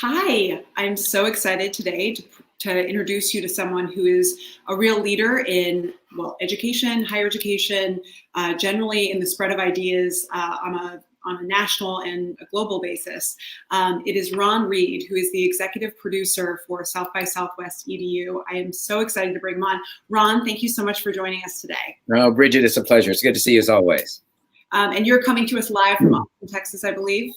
Hi, I'm so excited today to introduce you to someone who is a real leader in, well, education, higher education, generally in the spread of ideas on a national and a global basis. It is Ron Reed, who is the executive producer for South by Southwest EDU. I am so excited to bring him on. Ron, thank you so much for joining us today. Oh, Bridget, it's a pleasure. It's good to see you as always. And you're coming to us live from Austin, Texas, I believe.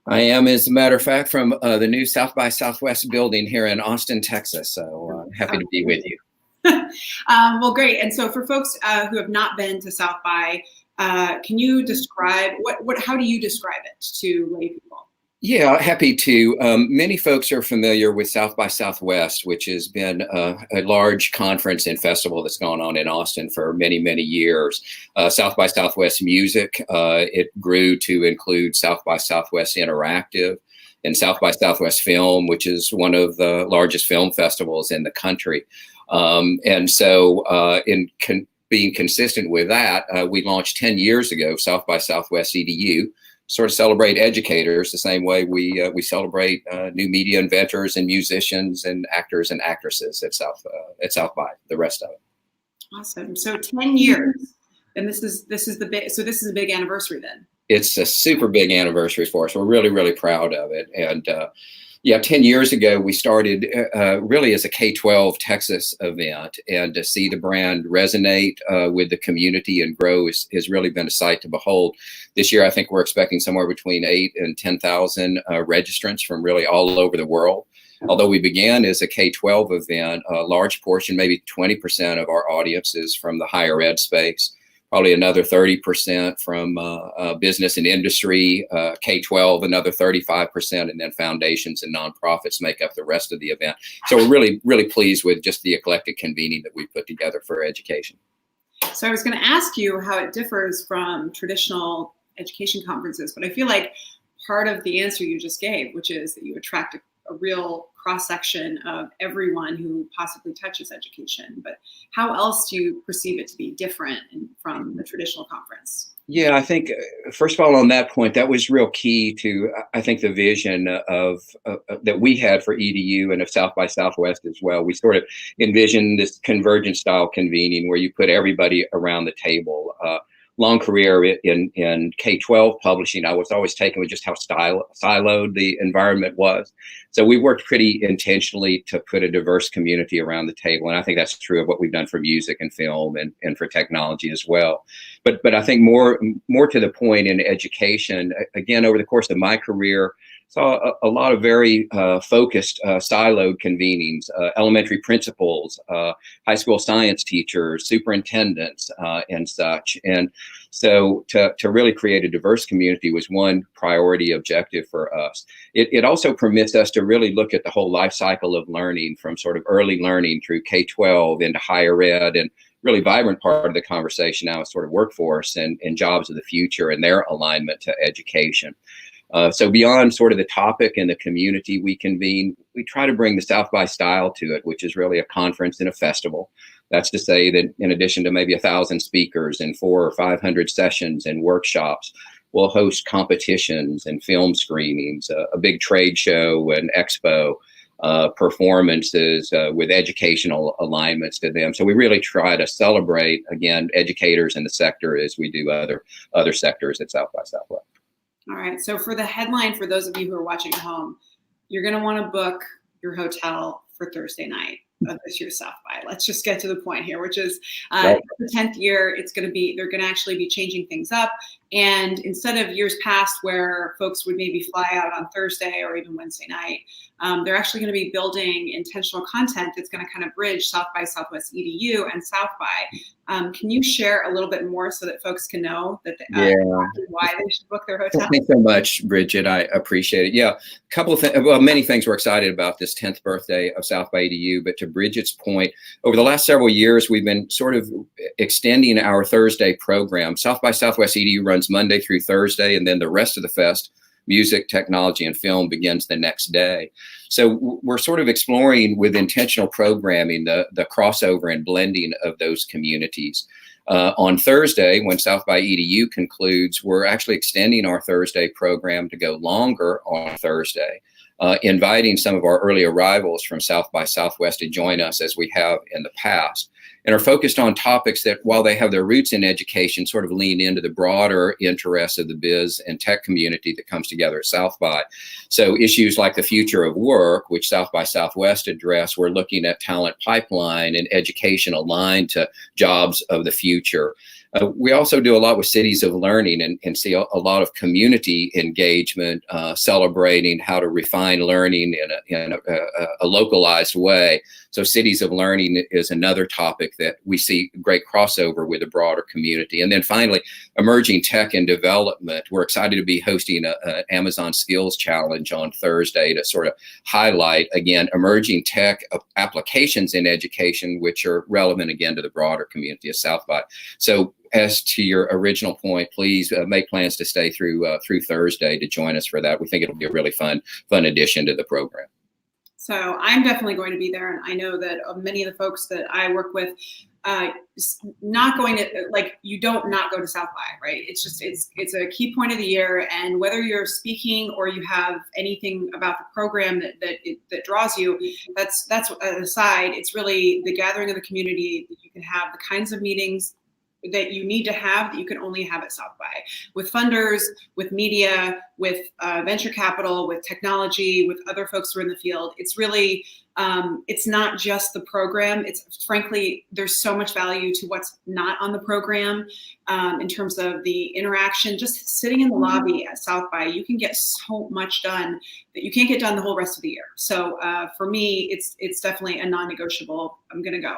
I am, as a matter of fact, from the new South by Southwest building here in Austin, Texas. So happy to be with you. Well, great. And so for folks who have not been to South by, can you describe how do you describe it to lay people? Yeah, happy to. Many folks are familiar with South by Southwest, which has been a large conference and festival that's gone on in Austin for many, many years. South by Southwest Music, it grew to include South by Southwest Interactive and South by Southwest Film, which is one of the largest film festivals in the country. And so being consistent with that, we launched 10 years ago, South by Southwest EDU, sort of celebrate educators the same way we celebrate new media inventors and musicians and actors and actresses at South by, the rest of it. Awesome. So 10 years, and this is a big anniversary then. It's a super big anniversary for us. We're really, really proud of it. And yeah, 10 years ago, we started really as a K-12 Texas event, and to see the brand resonate with the community and grow has really been a sight to behold. This year, I think we're expecting somewhere between 8,000 and 10,000 registrants from really all over the world. Although we began as a K-12 event, a large portion, maybe 20% of our audience is from the higher ed space. Probably another 30% from business and industry, K-12, another 35%, and then foundations and nonprofits make up the rest of the event. So we're really, really pleased with just the eclectic convening that we put together for education. So I was going to ask you how it differs from traditional education conferences, but I feel like part of the answer you just gave, which is that you attract a real cross-section of everyone who possibly touches education. But how else do you perceive it to be different from the traditional conference? Yeah, I think, first of all, on that point, that was real key to, I think, the vision of that we had for EDU and of South by Southwest as well. We sort of envisioned this convergent style convening where you put everybody around the table. Long career in K-12 publishing, I was always taken with just how siloed the environment was. So we worked pretty intentionally to put a diverse community around the table. And I think that's true of what we've done for music and film and for technology as well. But I think more to the point in education, again, over the course of my career, saw a lot of very focused siloed convenings, elementary principals, high school science teachers, superintendents, and such. And so to really create a diverse community was one priority objective for us. It also permits us to really look at the whole life cycle of learning, from sort of early learning through K-12 into higher ed, and really vibrant part of the conversation now is sort of workforce and jobs of the future and their alignment to education. So beyond sort of the topic and the community we convene, we try to bring the South by style to it, which is really a conference and a festival. That's to say that in addition to maybe 1,000 speakers and 400 or 500 sessions and workshops, we'll host competitions and film screenings, a big trade show and expo, performances with educational alignments to them. So we really try to celebrate, again, educators in the sector as we do other sectors at South by Southwest. All right. So for the headline, for those of you who are watching at home, you're going to want to book your hotel for Thursday night of this year's South by. Let's just get to the point here, which is Right. the 10th year. They're going to actually be changing things up. And instead of years past where folks would maybe fly out on Thursday or even Wednesday night, they're actually going to be building intentional content that's going to kind of bridge South by Southwest EDU and South by. Can you share a little bit more so that folks can know that why they should book their hotel? Thanks so much, Bridget. I appreciate it. Yeah, a couple of things. Well, many things we're excited about this 10th birthday of South by EDU. But to Bridget's point, over the last several years, we've been sort of extending our Thursday program. South by Southwest EDU runs Monday through Thursday, and then the rest of the fest, music, technology, and film, begins the next day. So we're sort of exploring with intentional programming the crossover and blending of those communities. On Thursday, when South by EDU concludes, we're actually extending our Thursday program to go longer on Thursday. inviting some of our early arrivals from South by Southwest to join us as we have in the past, and are focused on topics that, while they have their roots in education, sort of lean into the broader interests of the biz and tech community that comes together at South by. So issues like the future of work, which South by Southwest address, we're looking at talent pipeline and education aligned to jobs of the future. We also do a lot with cities of learning and see a lot of community engagement, celebrating how to refine learning in a localized way. So cities of learning is another topic that we see great crossover with the broader community. And then finally, emerging tech and development. We're excited to be hosting an Amazon Skills Challenge on Thursday to sort of highlight, again, emerging tech applications in education, which are relevant, again, to the broader community of South by. So as to your original point, please make plans to stay through Thursday to join us for that. We think it'll be a really fun addition to the program. So I'm definitely going to be there, and I know that many of the folks that I work with, not going to, like, you don't not go to South by, right? It's just it's a key point of the year, and whether you're speaking or you have anything about the program that draws you, that's aside. It's really the gathering of the community that you can have, the kinds of meetings that you need to have that you can only have at South by, with funders, with media, with venture capital, with technology, with other folks who are in the field. It's really, it's not just the program. It's frankly, there's so much value to what's not on the program in terms of the interaction. Just sitting in the lobby at South by, you can get so much done that you can't get done the whole rest of the year. So for me, it's definitely a non-negotiable. I'm gonna go.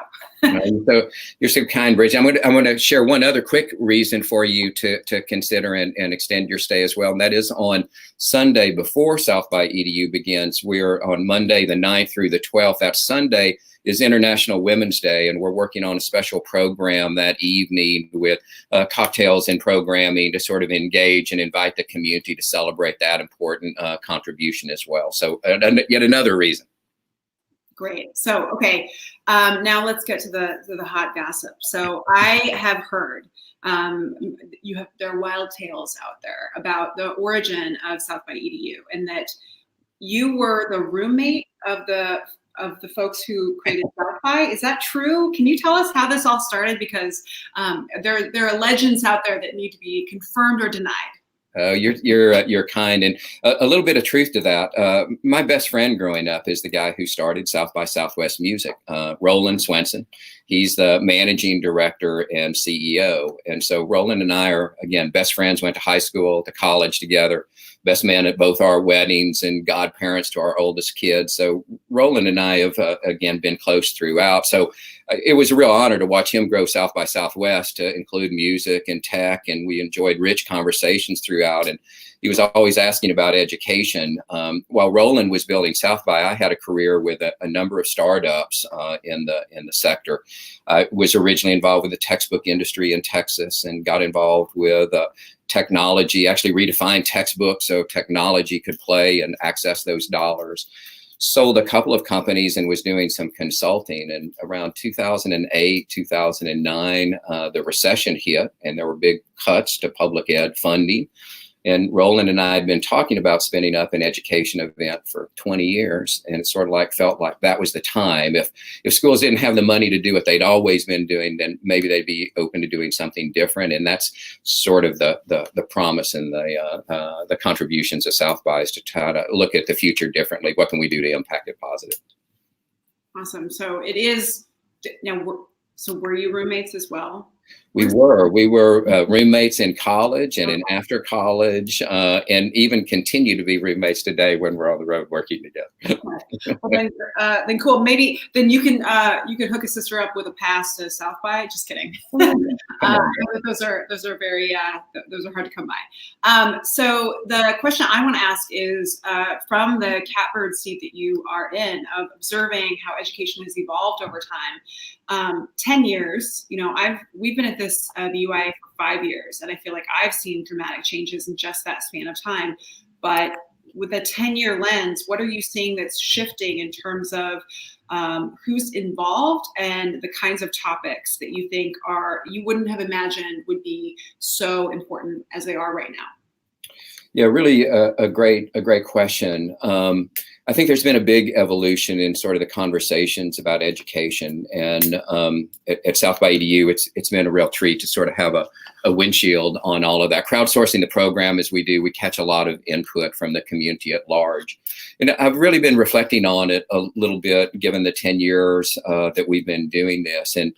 So you're so kind, Bridget. I'm gonna share one other quick reason for you to consider and extend your stay as well, and that is on Sunday before South by EDU begins. We're on Monday the 9th through the 12th. That Sunday is International Women's Day, and we're working on a special program that evening with cocktails and programming to sort of engage and invite the community to celebrate that important contribution as well. So yet another reason. Great. So, okay, now let's get to the hot gossip. So I have heard there are wild tales out there about the origin of South by EDU, and that you were the roommate of the folks who created South by. Is that true? Can you tell us how this all started? Because there are legends out there that need to be confirmed or denied. You're kind, and a little bit of truth to that. My best friend growing up is the guy who started South by Southwest Music, Roland Swenson. He's the managing director and CEO. And so Roland and I are, again, best friends, went to high school, to college together, best men at both our weddings, and godparents to our oldest kids. So Roland and I have, again, been close throughout. So it was a real honor to watch him grow South by Southwest to include music and tech, and we enjoyed rich conversations throughout. And he was always asking about education. While Roland was building South by, I had a career with a number of startups in the sector. I was originally involved with the textbook industry in Texas and got involved with technology, actually redefined textbooks so technology could play and access those dollars. Sold a couple of companies and was doing some consulting. And around 2008, 2009, the recession hit and there were big cuts to public ed funding. And Roland and I had been talking about spinning up an education event for 20 years. And it sort of felt like that was the time. If schools didn't have the money to do what they'd always been doing, then maybe they'd be open to doing something different. And that's sort of the promise and the contributions of South by, is to try to look at the future differently. What can we do to impact it positive? Awesome. So it is now. So were you roommates as well? We were roommates in college and in after college, and even continue to be roommates today when we're on the road working together. Well, then cool. Maybe then you can hook a sister up with a pass to South by. Just kidding. Those are very those are hard to come by. So the question I want to ask is from the catbird seat that you are in, of observing how education has evolved over time. 10 years, we've been at this the UI for 5 years, and I feel like I've seen dramatic changes in just that span of time. But with a 10-year lens, what are you seeing that's shifting in terms of who's involved and the kinds of topics that you think you wouldn't have imagined would be so important as they are right now? Yeah, really a great question. I think there's been a big evolution in sort of the conversations about education, and at South by EDU, it's been a real treat to sort of have a windshield on all of that. Crowdsourcing the program as we do, we catch a lot of input from the community at large. And I've really been reflecting on it a little bit, given the 10 years that we've been doing this. And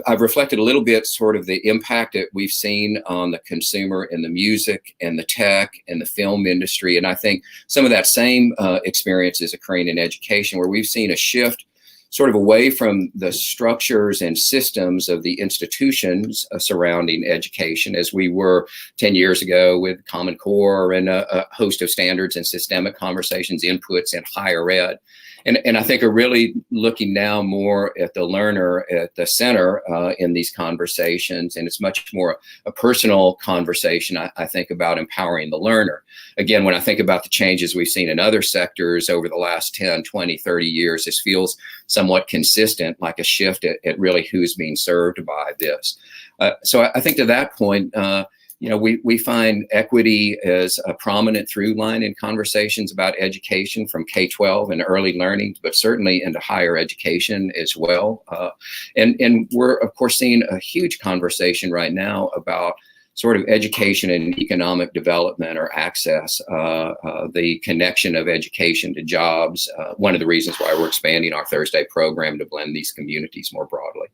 I've reflected a little bit sort of the impact that we've seen on the consumer in the music and the tech and the film industry. And I think some of that same experience is occurring in education, where we've seen a shift sort of away from the structures and systems of the institutions surrounding education, as we were 10 years ago with Common Core and a host of standards and systemic conversations, inputs in higher ed. And I think are really looking now more at the learner at the center in these conversations. And it's much more a personal conversation, I think, about empowering the learner. Again, when I think about the changes we've seen in other sectors over the last 10, 20, 30 years, this feels somewhat consistent, like a shift at really who's being served by this. So I think to that point, we find equity as a prominent through line in conversations about education, from K-12 and early learning, but certainly into higher education as well. And we're, of course, seeing a huge conversation right now about sort of education and economic development or access, the connection of education to jobs. One of the reasons why we're expanding our Thursday program to blend these communities more broadly.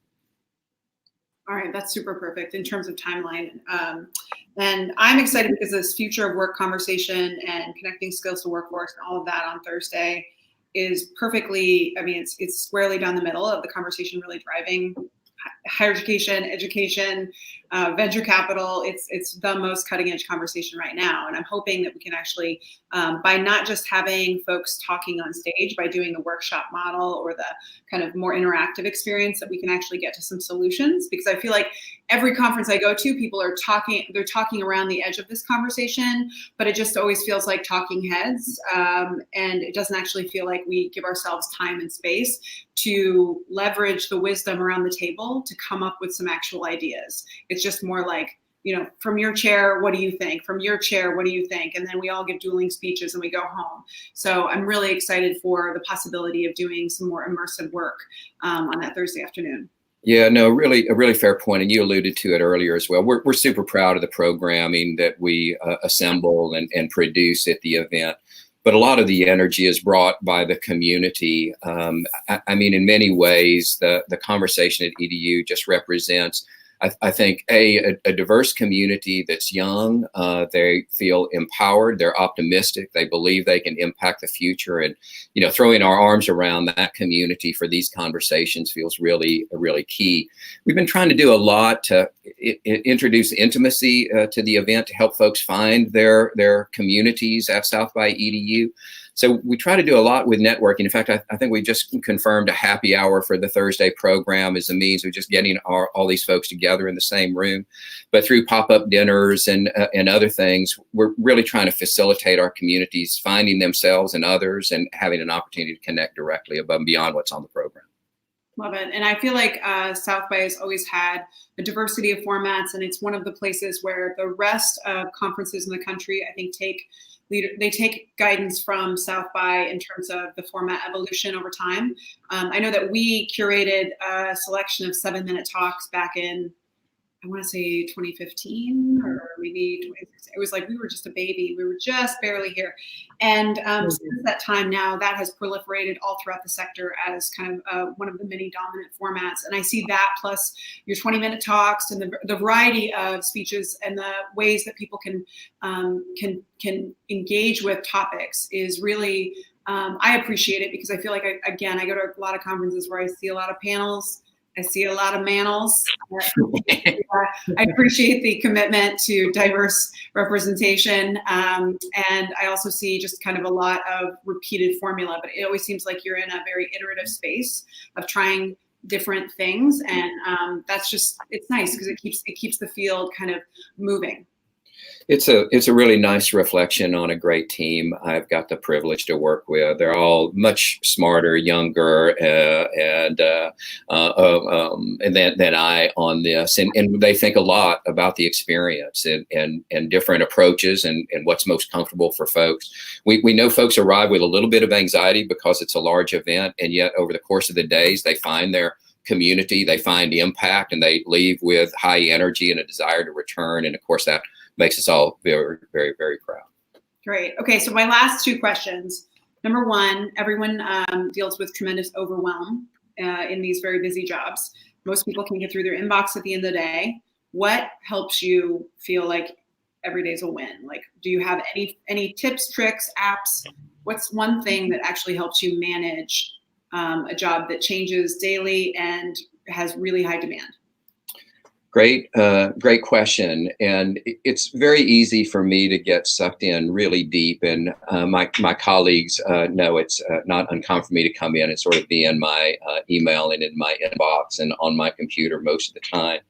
All right, that's super perfect in terms of timeline. And I'm excited because this future of work conversation and connecting skills to workforce and all of that on Thursday is perfectly, I mean, it's squarely down the middle of the conversation really driving higher education, venture capital. It's the most cutting edge conversation right now. And I'm hoping that we can actually, by not just having folks talking on stage, by doing the workshop model or the kind of more interactive experience, that we can actually get to some solutions. Because I feel like every conference I go to, people are they're talking around the edge of this conversation, but it just always feels like talking heads. And it doesn't actually feel like we give ourselves time and space to leverage the wisdom around the table to come up with some actual ideas. It's just more like, from your chair, what do you think? From your chair, what do you think? And then we all give dueling speeches and we go home. So I'm really excited for the possibility of doing some more immersive work on that Thursday afternoon. Yeah, no, really, a really fair point. And you alluded to it earlier as well. We're super proud of the programming that we assemble and produce at the event. But a lot of the energy is brought by the community. I mean, in many ways, the conversation at EDU just represents, I think, a diverse community that's young. They feel empowered. They're optimistic. They believe they can impact the future. And, throwing our arms around that community for these conversations feels really key. We've been trying to do a lot to introduce intimacy to the event, to help folks find their communities at South by EDU. So we try to do a lot with networking. In fact, I think we just confirmed a happy hour for the Thursday program as a means of just getting all these folks together in the same room. But through pop-up dinners and other things, we're really trying to facilitate our communities finding themselves and others and having an opportunity to connect directly above and beyond what's on the program. Love it. And I feel like South by has always had a diversity of formats, and it's one of the places where the rest of conferences in the country, I think, take guidance from South by in terms of the format evolution over time. I know that we curated a selection of 7-minute talks back in, I want to say 2015 or maybe 2016. It was like we were just a baby. We were just barely here. And since that time now, that has proliferated all throughout the sector as kind of one of the many dominant formats. And I see that plus your 20-minute talks and the variety of speeches and the ways that people can engage with topics is really, I appreciate it, because I feel like, I go to a lot of conferences where I see a lot of panels. I see a lot of manels. I appreciate the commitment to diverse representation. And I also see just kind of a lot of repeated formula, but it always seems like you're in a very iterative space of trying different things. And that's just, it's nice because it keeps the field kind of moving. It's a really nice reflection on a great team I've got the privilege to work with. They're all much smarter, younger, than I on this, and they think a lot about the experience and different approaches and what's most comfortable for folks. We know folks arrive with a little bit of anxiety because it's a large event, and yet over the course of the days they find their community, they find impact, and they leave with high energy and a desire to return. And of course that makes us all very, very, very proud. Great. Okay, so my last two questions. Number one, everyone deals with tremendous overwhelm in these very busy jobs. Most people can get through their inbox at the end of the day. What helps you feel like every day is a win? Like, do you have any tips, tricks, apps? What's one thing that actually helps you manage a job that changes daily and has really high demand? Great question. And it's very easy for me to get sucked in really deep. And my colleagues know it's not uncommon for me to come in and sort of be in my email and in my inbox and on my computer most of the time.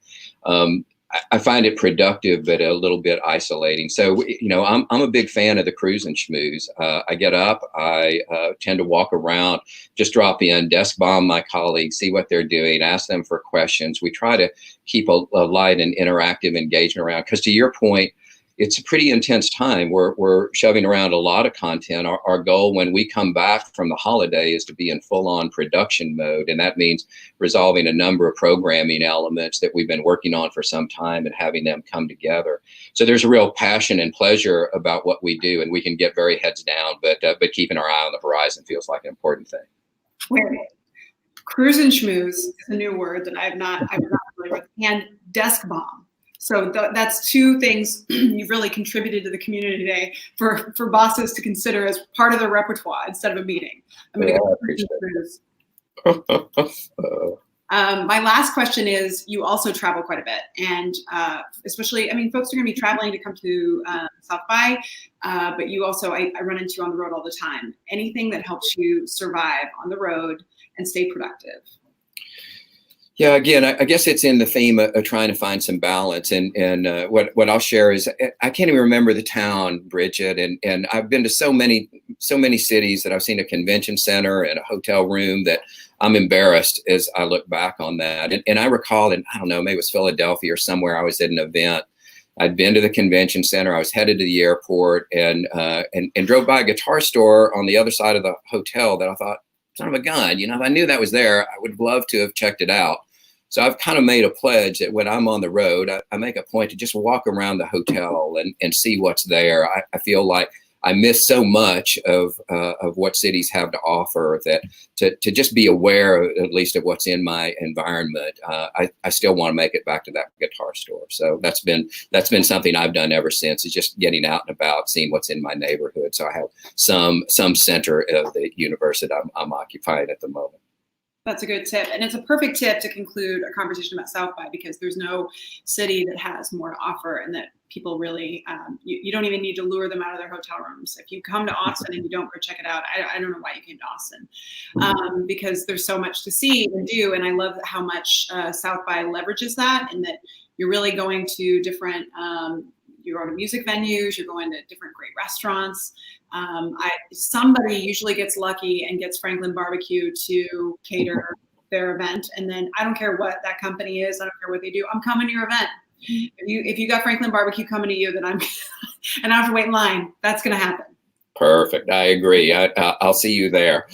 I find it productive, but a little bit isolating. So, I'm a big fan of the cruise and schmooze. I get up, I tend to walk around, just drop in, desk bomb my colleagues, see what they're doing, ask them for questions. We try to keep a light and interactive engagement around, because to your point, it's a pretty intense time. We're shoving around a lot of content. Our goal when we come back from the holiday is to be in full-on production mode. And that means resolving a number of programming elements that we've been working on for some time and having them come together. So there's a real passion and pleasure about what we do, and we can get very heads down, but keeping our eye on the horizon feels like an important thing. Wait, cruise and schmooze is a new word that I'm not familiar with, and desk bomb. So that's two things you've really contributed to the community today for bosses to consider as part of their repertoire instead of a meeting. I'm going to go appreciate it. My last question is, you also travel quite a bit, and especially, folks are going to be traveling to come to South by, but you also, I run into you on the road all the time. Anything that helps you survive on the road and stay productive? Yeah, again, I guess it's in the theme of trying to find some balance. And what I'll share is I can't even remember the town, Bridget, and I've been to so many cities that I've seen a convention center and a hotel room that I'm embarrassed as I look back on that. And I recall, and I don't know, maybe it was Philadelphia or somewhere, I was at an event. I'd been to the convention center. I was headed to the airport and drove by a guitar store on the other side of the hotel that I thought, son of a gun, if I knew that was there, I would love to have checked it out. So I've kind of made a pledge that when I'm on the road, I make a point to just walk around the hotel and see what's there. I feel like I miss so much of what cities have to offer that to just be aware at least of what's in my environment. I still want to make it back to that guitar store. So that's been something I've done ever since, is just getting out and about, seeing what's in my neighborhood. So I have some center of the universe that I'm occupying at the moment. That's a good tip. And it's a perfect tip to conclude a conversation about South by, because there's no city that has more to offer, and that people really, you don't even need to lure them out of their hotel rooms. If you come to Austin and you don't go check it out, I don't know why you came to Austin, because there's so much to see and do. And I love how much South by leverages that, and that you're really going to different, you're going to music venues, you're going to different great restaurants. Somebody usually gets lucky and gets Franklin Barbecue to cater their event. And then I don't care what that company is, I don't care what they do, I'm coming to your event. If you got Franklin Barbecue coming to you, then and I don't have to wait in line. That's going to happen. Perfect. I agree. I'll see you there.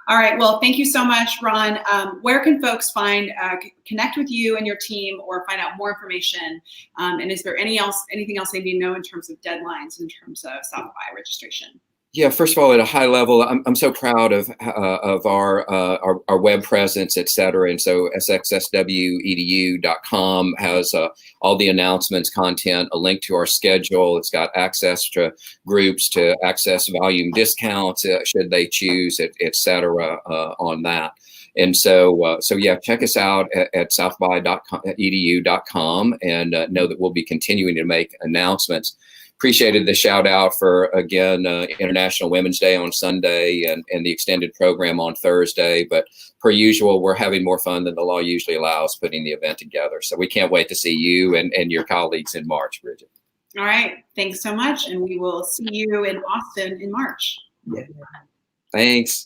All right. Well, thank you so much, Ron. Where can folks connect with you and your team, or find out more information? And is there anything else they need to know in terms of deadlines, in terms of South by registration? Yeah, first of all, at a high level, I'm so proud of our web presence, et cetera. And so SXSWEDU.com has all the announcements, content, a link to our schedule. It's got access to groups to access volume discounts should they choose, et cetera, on that. And so yeah, check us out at southby.edu.com, and know that we'll be continuing to make announcements. Appreciated the shout out for, again, International Women's Day on Sunday and the extended program on Thursday. But per usual, we're having more fun than the law usually allows putting the event together. So we can't wait to see you and your colleagues in March, Bridget. All right. Thanks so much. And we will see you in Austin in March. Thanks.